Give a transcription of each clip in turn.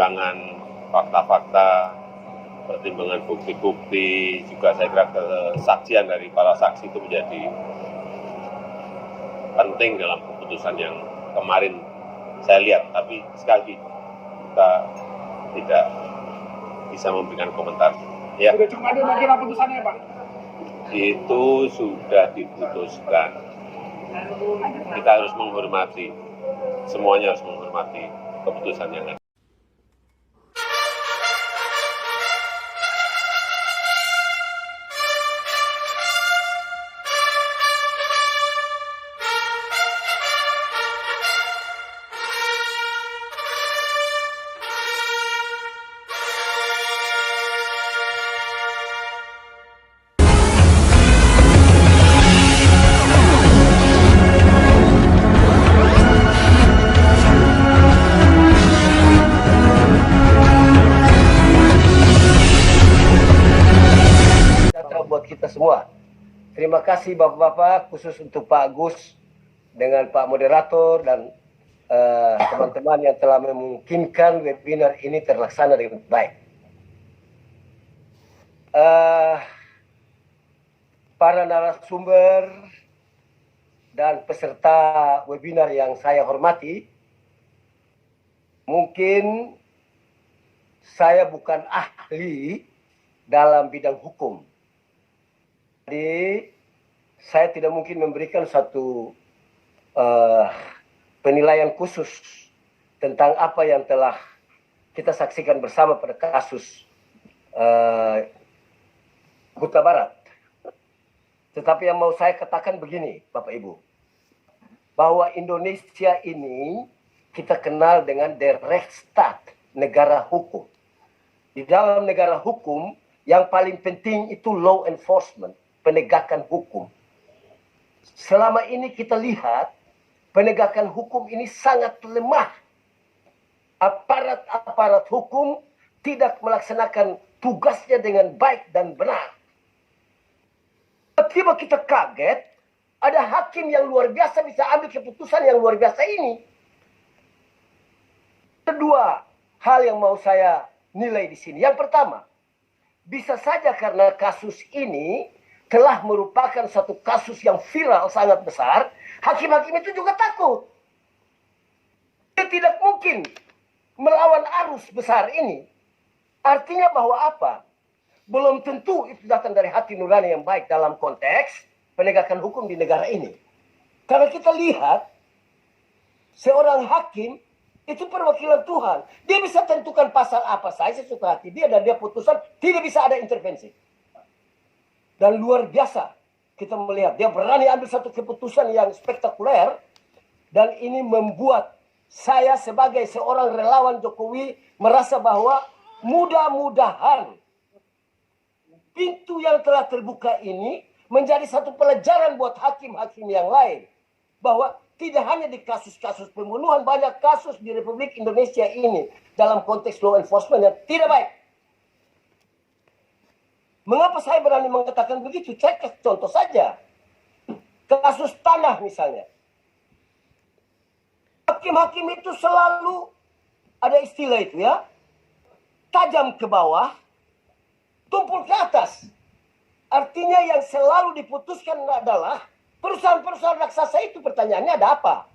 pertimbangan fakta-fakta, pertimbangan bukti-bukti, juga saya kira kesaksian dari para saksi itu menjadi penting dalam keputusan yang kemarin saya lihat. Tapi sekali lagi kita tidak bisa memberikan komentar. Ya. Sudah cukup adil bagaimana putusannya, Pak? Itu sudah diputuskan. Kita harus menghormati, semuanya harus menghormati keputusan yang ada. Buat kita semua. Terima kasih Bapak-Bapak, khusus untuk Pak Agus dengan Pak Moderator dan teman-teman yang telah memungkinkan webinar ini terlaksana dengan baik. Para narasumber dan peserta webinar yang saya hormati, mungkin saya bukan ahli dalam bidang hukum. Jadi saya tidak mungkin memberikan satu penilaian khusus tentang apa yang telah kita saksikan bersama pada kasus Kuta Barat. Tetapi yang mau saya katakan begini, Bapak Ibu, bahwa Indonesia ini kita kenal dengan der Rechtsstaat, negara hukum. Di dalam negara hukum yang paling penting itu law enforcement, penegakan hukum. Selama ini kita lihat penegakan hukum ini sangat lemah. Aparat-aparat hukum tidak melaksanakan tugasnya dengan baik dan benar. Tiba-tiba kita kaget, ada hakim yang luar biasa bisa ambil keputusan yang luar biasa ini. Kedua hal yang mau saya nilai di sini. Yang pertama, bisa saja karena kasus ini telah merupakan satu kasus yang viral sangat besar, hakim-hakim itu juga takut. Dia tidak mungkin melawan arus besar ini. Artinya bahwa apa? Belum tentu itu datang dari hati nurani yang baik dalam konteks penegakan hukum di negara ini. Karena kita lihat, seorang hakim itu perwakilan Tuhan. Dia bisa tentukan pasal apa saja sesuka hati dia dan dia putusan, tidak bisa ada intervensi. Dan luar biasa kita melihat dia berani ambil satu keputusan yang spektakuler, dan ini membuat saya sebagai seorang relawan Jokowi merasa bahwa mudah-mudahan pintu yang telah terbuka ini menjadi satu pelajaran buat hakim-hakim yang lain, bahwa tidak hanya di kasus-kasus pembunuhan, banyak kasus di Republik Indonesia ini dalam konteks law enforcement yang tidak baik. Mengapa saya berani mengatakan begitu? Saya kasih contoh saja. Kasus tanah misalnya. Hakim-hakim itu selalu ada istilah itu ya. Tajam ke bawah, tumpul ke atas. Artinya yang selalu diputuskan adalah perusahaan-perusahaan raksasa itu. Pertanyaannya ada apa?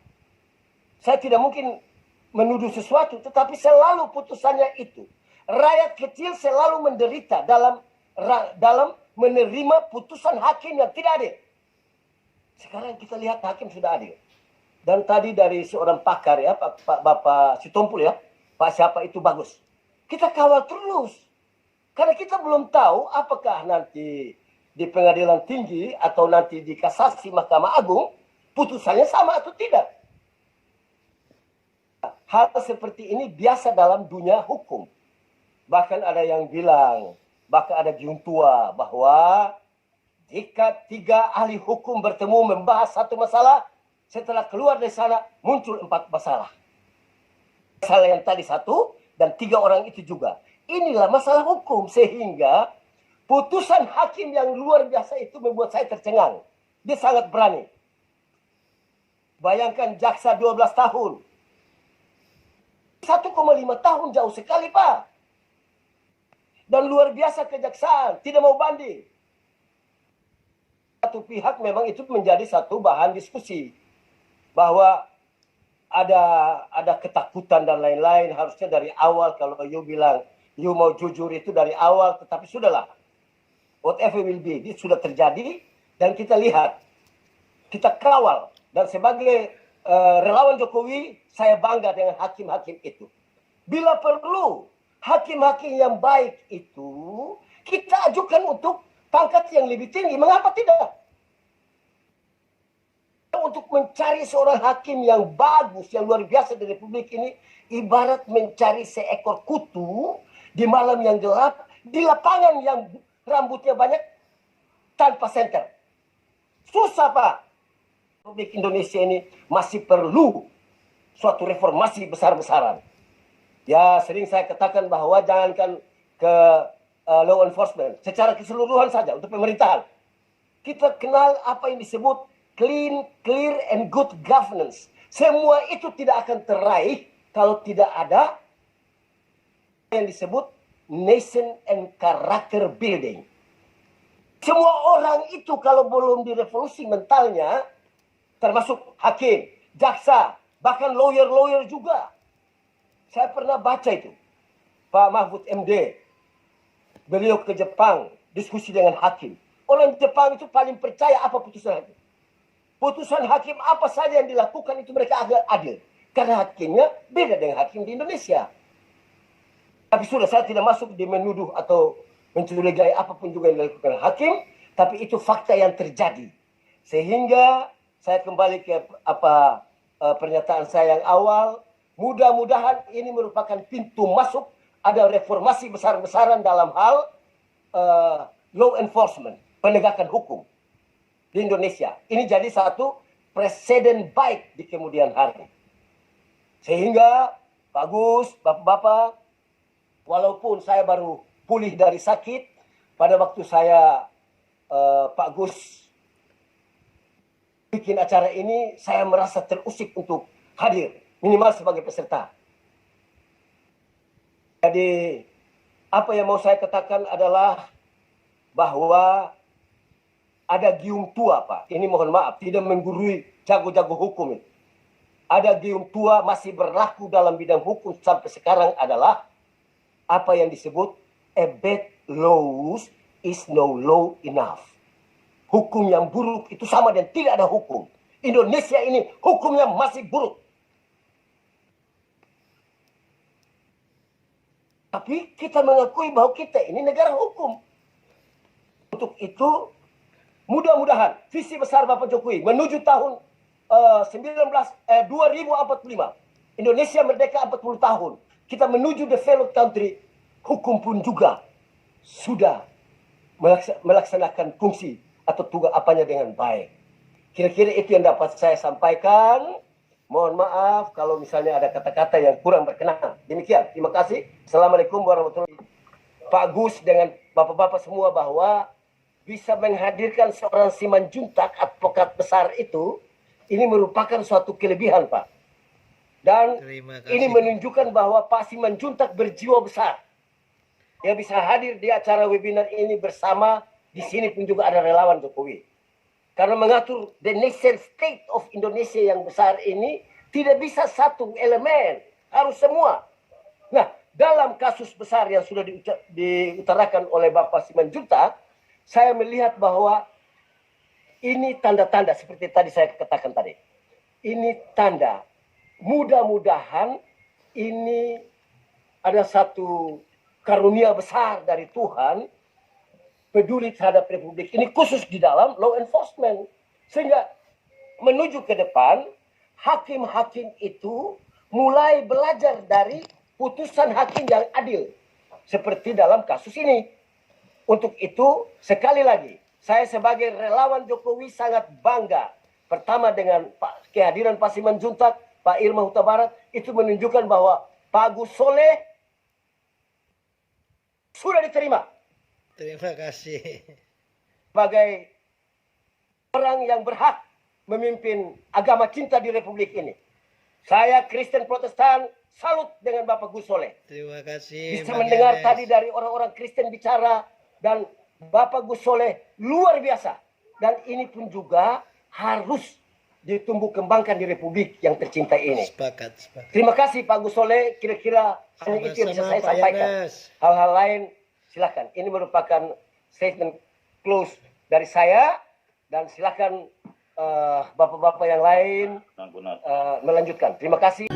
Saya tidak mungkin menuduh sesuatu, tetapi selalu putusannya itu. Rakyat kecil selalu menderita dalam menerima putusan hakim yang tidak adil. Sekarang kita lihat hakim sudah adil. Dan tadi dari seorang pakar ya, Bapak Sitompul ya, Pak siapa itu bagus. Kita kawal terus. Karena kita belum tahu apakah nanti di pengadilan tinggi atau nanti di kasasi Mahkamah Agung putusannya sama atau tidak. Hal seperti ini biasa dalam dunia hukum. Bahkan ada yang bilang, bahkan ada juntua bahwa jika 3 ahli hukum bertemu membahas satu masalah, setelah keluar dari sana muncul 4 masalah. Masalah yang tadi 1 dan 3 orang itu juga. Inilah masalah hukum, sehingga putusan hakim yang luar biasa itu membuat saya tercengang. Dia sangat berani. Bayangkan jaksa 12 tahun. 1,5 tahun jauh sekali, Pak. Dan luar biasa kejaksaan, tidak mau banding. Satu pihak memang itu menjadi satu bahan diskusi. Bahwa ada ketakutan dan lain-lain. Harusnya dari awal kalau you bilang, you mau jujur itu dari awal. Tetapi sudahlah. Whatever will be, itu sudah terjadi. Dan kita lihat, kita kawal. Dan sebagai relawan Jokowi, saya bangga dengan hakim-hakim itu. Bila perlu, hakim-hakim yang baik itu kita ajukan untuk pangkat yang lebih tinggi. Mengapa tidak? Untuk mencari seorang hakim yang bagus, yang luar biasa di Republik ini, ibarat mencari seekor kutu di malam yang gelap, di lapangan yang rambutnya banyak, tanpa senter. Susah, Pak. Republik Indonesia ini masih perlu suatu reformasi besar-besaran. Ya, sering saya katakan bahwa jangankan ke law enforcement, secara keseluruhan saja untuk pemerintahan. Kita kenal apa yang disebut clean, clear, and good governance. Semua itu tidak akan teraih kalau tidak ada yang disebut nation and character building. Semua orang itu kalau belum direvolusi mentalnya, termasuk hakim, jaksa, bahkan lawyer-lawyer juga. Saya pernah baca itu. Pak Mahfud MD, beliau ke Jepang, diskusi dengan hakim. Orang Jepang itu paling percaya apa putusan hakim. Putusan hakim apa saja yang dilakukan itu mereka agak adil. Karena hakimnya beda dengan hakim di Indonesia. Tapi sudah, saya tidak masuk di menuduh atau mencurigai apapun juga yang dilakukan hakim. Tapi itu fakta yang terjadi. Sehingga saya kembali ke pernyataan saya yang awal. Mudah-mudahan ini merupakan pintu masuk. Ada reformasi besar-besaran dalam hal law enforcement, penegakan hukum di Indonesia. Ini jadi satu presiden baik di kemudian hari. Sehingga bagus, bapak-bapak, walaupun saya baru pulih dari sakit, pada waktu saya Pak Gus bikin acara ini, saya merasa terusik untuk hadir, minimal sebagai peserta. Jadi, apa yang mau saya katakan adalah bahwa ada gium tua, Pak. Ini mohon maaf, tidak menggurui jago-jago hukum ini. Ada gium tua masih berlaku dalam bidang hukum sampai sekarang adalah apa yang disebut a bad law is no law enough. Hukum yang buruk itu sama dan tidak ada hukum. Indonesia ini hukumnya masih buruk. Tapi kita mengakui bahwa kita ini negara hukum. Untuk itu, mudah-mudahan visi besar Bapak Jokowi menuju tahun 2045, Indonesia merdeka 40 tahun, kita menuju developed country, hukum pun juga sudah melaksanakan fungsi atau tugas apanya dengan baik. Kira-kira itu yang dapat saya sampaikan. Mohon maaf kalau misalnya ada kata-kata yang kurang berkenan. Demikian, terima kasih. Assalamualaikum warahmatullahi wabarakatuh. Pak Gus dengan bapak-bapak semua bahwa bisa menghadirkan seorang Simanjuntak, advokat besar itu, ini merupakan suatu kelebihan, Pak. Dan ini menunjukkan bahwa Pak Simanjuntak berjiwa besar. Dia bisa hadir di acara webinar ini bersama, di sini pun juga ada relawan Jokowi. Karena mengatur the nation state of Indonesia yang besar ini, tidak bisa satu elemen, harus semua. Nah, dalam kasus besar yang sudah diutarakan oleh Bapak Simanjuntak, saya melihat bahwa ini tanda-tanda seperti tadi saya katakan tadi. Ini tanda. Mudah-mudahan ini ada satu karunia besar dari Tuhan peduli terhadap Republik ini khusus di dalam law enforcement. Sehingga menuju ke depan, hakim-hakim itu mulai belajar dari putusan hakim yang adil. Seperti dalam kasus ini. Untuk itu, sekali lagi, saya sebagai relawan Jokowi sangat bangga. Pertama dengan kehadiran Pak Simanjuntak, Pak Irma Huta Barat, itu menunjukkan bahwa Pak Gus Soleh sudah diterima. Terima kasih. Sebagai orang yang berhak memimpin agama cinta di Republik ini. Saya Kristen Protestan salut dengan Bapak Gus Soleh. Terima kasih. Bisa Bang mendengar Ernest. tadi dari orang-orang Kristen bicara, dan Bapak Gus Soleh luar biasa. Dan ini pun juga harus ditumbuh kembangkan di Republik yang tercinta ini. Sepakat. Terima kasih Pak Gus Soleh. Kira-kira hanya itu yang bisa Sama-sama, saya Pak sampaikan. Ernest. Hal-hal lain silakan. Ini merupakan statement close dari saya, dan silakan bapak-bapak yang lain melanjutkan. Terima kasih.